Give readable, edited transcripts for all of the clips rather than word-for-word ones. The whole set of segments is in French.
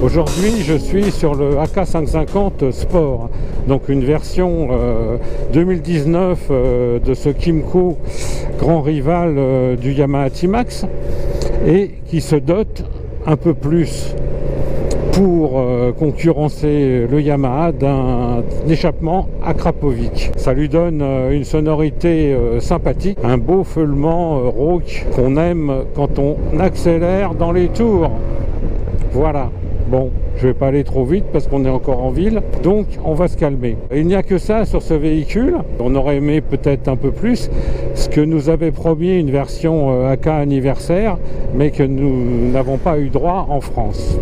Aujourd'hui, je suis sur le AK550 Sport, donc une version 2019 de ce Kymco grand rival du Yamaha T-Max et qui se dote un peu plus pour concurrencer le Yamaha d'un échappement à Krapovic. Ça lui donne une sonorité sympathique, un beau feulement rauque qu'on aime quand on accélère dans les tours. Voilà. Bon, je vais pas aller trop vite parce qu'on est encore en ville, donc on va se calmer. Il n'y a que ça sur ce véhicule. On aurait aimé peut-être un peu plus, ce que nous avait promis une version AK anniversaire, mais que nous n'avons pas eu droit en France.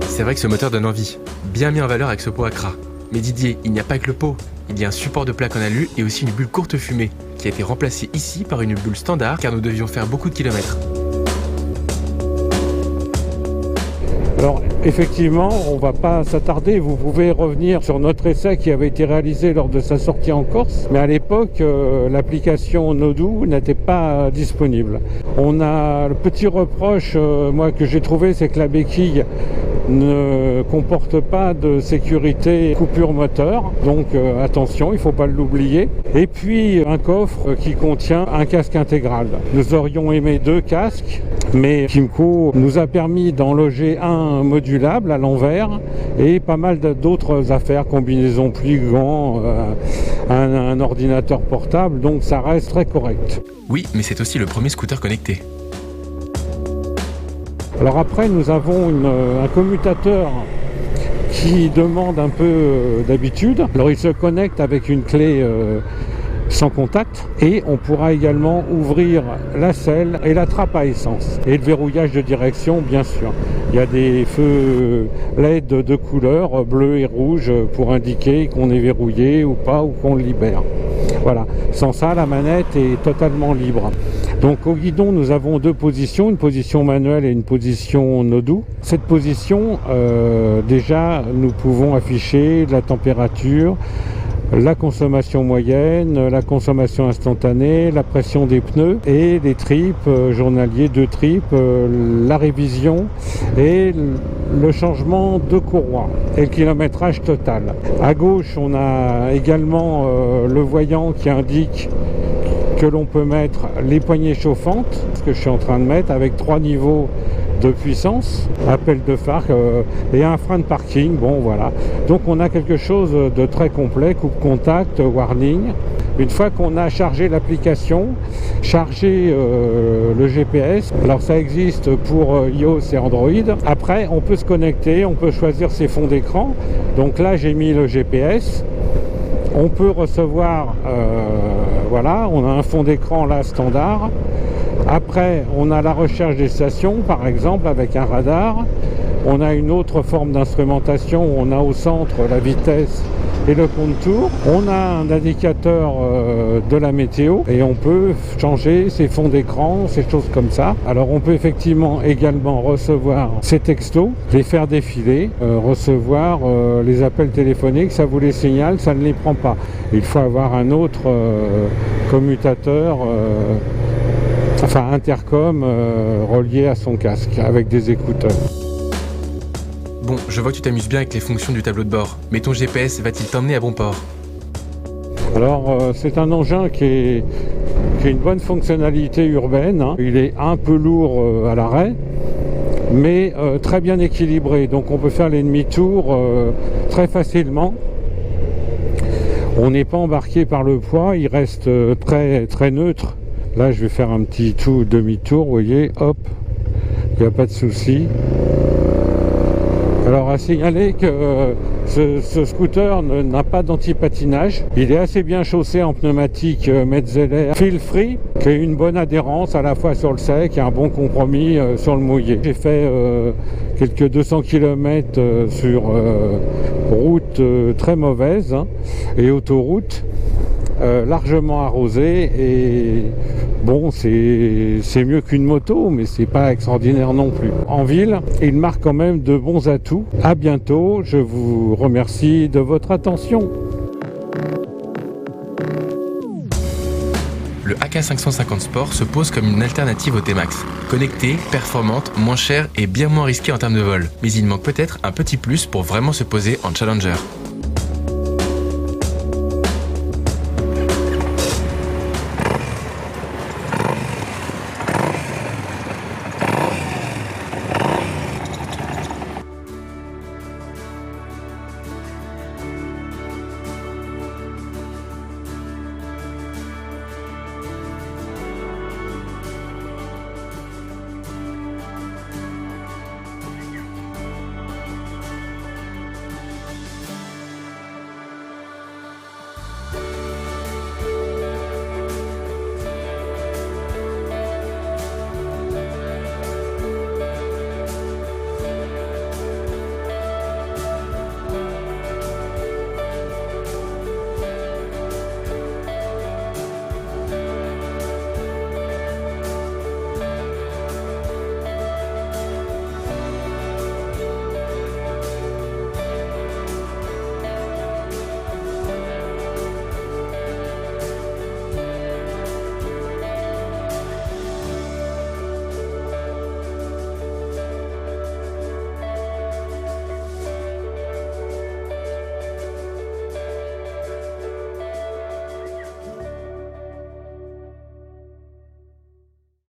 C'est vrai que ce moteur donne envie, bien mis en valeur avec ce pot Accra. Mais Didier, il n'y a pas que le pot. Il y a un support de plaque en alu et aussi une bulle courte fumée, qui a été remplacée ici par une bulle standard car nous devions faire beaucoup de kilomètres. Alors effectivement, on ne va pas s'attarder, vous pouvez revenir sur notre essai qui avait été réalisé lors de sa sortie en Corse, mais à l'époque l'application Nodou n'était pas disponible. On a le petit reproche moi que j'ai trouvé, c'est que la béquille ne comporte pas de sécurité coupure moteur, donc attention, il ne faut pas l'oublier. Et puis un coffre qui contient un casque intégral. Nous aurions aimé 2 casques, mais Kymco nous a permis d'en loger un modulable à l'envers et pas mal d'autres affaires, combinaisons plugants, un ordinateur portable, donc ça reste très correct. Oui, mais c'est aussi le premier scooter connecté. Alors après, nous avons un commutateur qui demande un peu d'habitude. Alors il se connecte avec une clé sans contact et on pourra également ouvrir la selle et la trappe à essence et le verrouillage de direction, bien sûr. Il y a des feux LED de couleur bleu et rouge pour indiquer qu'on est verrouillé ou pas, ou qu'on le libère. Voilà, sans ça la manette est totalement libre. Donc au guidon nous avons 2 positions, une position manuelle et une position Nodou. Cette position, déjà nous pouvons afficher la température, la consommation moyenne, la consommation instantanée, la pression des pneus et les trips journaliers, 2 trips, la révision et le changement de courroie et le kilométrage total. À gauche on a également le voyant qui indique que l'on peut mettre les poignées chauffantes, ce que je suis en train de mettre, avec 3 niveaux de puissance, appel de phare et un frein de parking. Bon voilà, donc on a quelque chose de très complet, coupe contact, warning. Une fois qu'on a chargé l'application, chargé le GPS, alors ça existe pour iOS et Android. Après on peut se connecter, on peut choisir ses fonds d'écran. Donc là j'ai mis le GPS. On peut recevoir, voilà, on a un fond d'écran là standard. Après, on a la recherche des stations, par exemple, avec un radar. On a une autre forme d'instrumentation où on a au centre la vitesse et le contour. On a un indicateur de la météo et on peut changer ses fonds d'écran, ces choses comme ça. Alors on peut effectivement également recevoir ces textos, les faire défiler, recevoir les appels téléphoniques, ça vous les signale, ça ne les prend pas. Il faut avoir un autre commutateur, enfin intercom relié à son casque avec des écouteurs. Bon, je vois que tu t'amuses bien avec les fonctions du tableau de bord, mais ton GPS va-t-il t'emmener à bon port? Alors c'est un engin qui a une bonne fonctionnalité urbaine, hein. Il est un peu lourd à l'arrêt, mais très bien équilibré, donc on peut faire les demi-tours très facilement. On n'est pas embarqué par le poids, il reste très, très neutre. Là je vais faire un petit demi-tour, vous voyez, hop, il n'y a pas de souci. Alors à signaler que ce scooter n'a pas d'anti-patinage. Il est assez bien chaussé en pneumatique Metzeler Feel Free, qui a une bonne adhérence à la fois sur le sec et un bon compromis sur le mouillé. J'ai fait quelques 200 km sur route très mauvaise, hein, et autoroute largement arrosée, et bon, c'est mieux qu'une moto, mais c'est pas extraordinaire non plus. En ville, il marque quand même de bons atouts. À bientôt, je vous remercie de votre attention. AK550 Sport se pose comme une alternative au T-Max. Connectée, performante, moins chère et bien moins risquée en termes de vol. Mais il manque peut-être un petit plus pour vraiment se poser en Challenger.